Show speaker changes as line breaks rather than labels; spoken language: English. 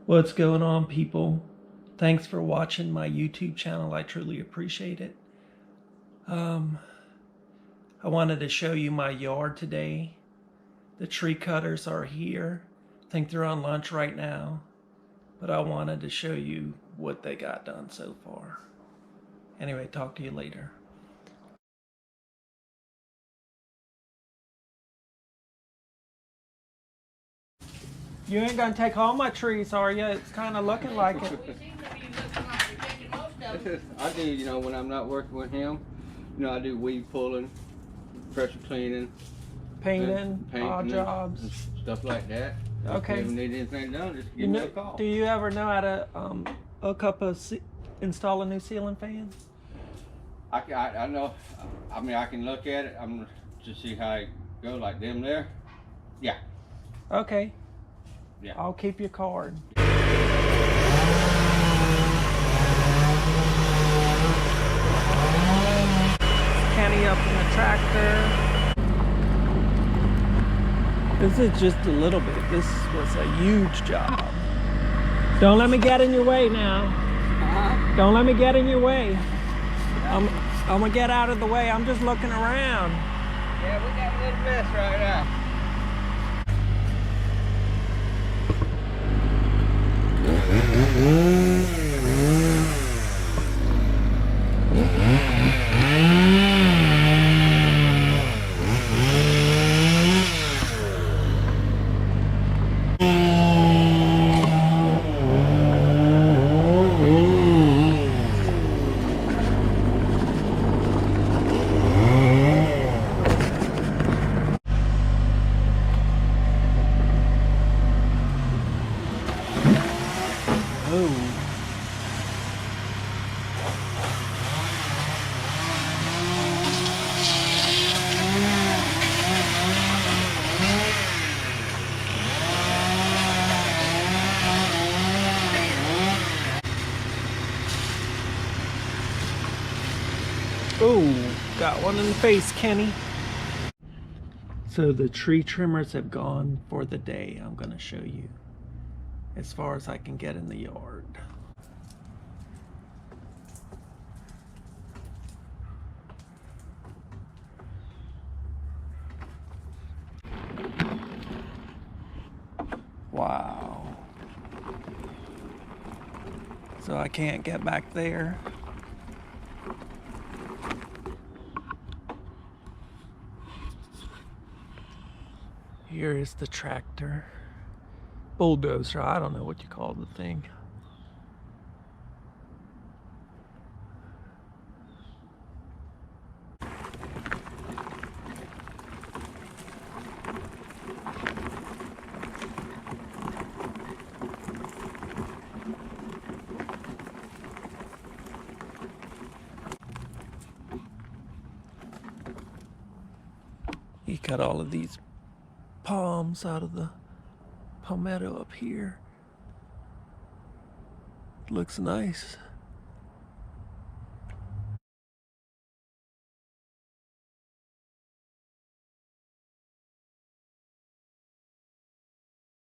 What's going on, people? Thanks for watching my YouTube channel. I truly appreciate it. I wanted to show you my yard today. The tree cutters are here. I think they're on lunch right now. But I wanted to show you what they got done so far. Anyway, talk to you later. You ain't gonna take all my trees, are you? It's kind of looking like it.
I do, when I'm not working with him, I do weed pulling, pressure cleaning,
Painting, odd jobs,
and stuff like that.
Okay.
If you need anything done, just give me a call.
Do you ever know how to hook up install a new ceiling fan?
I know. I mean, I can look at it. To see how it goes, like them there. Yeah.
Okay.
Yeah.
I'll keep your card. Kenny up in the tractor. This is just a little bit. This was a huge job. Don't let me get in your way now. Don't let me get in your way. I'm gonna get out of the way. I'm just looking around.
Yeah, we got a little mess right now.
Ooh, got one in the face, Kenny. So the tree trimmers have gone for the day. I'm gonna show you as far as I can get in the yard. Wow. So I can't get back there. Here is the tractor. Bulldozer, I don't know what you call the thing. He cut all of these palms out of the palmetto up here. Looks nice.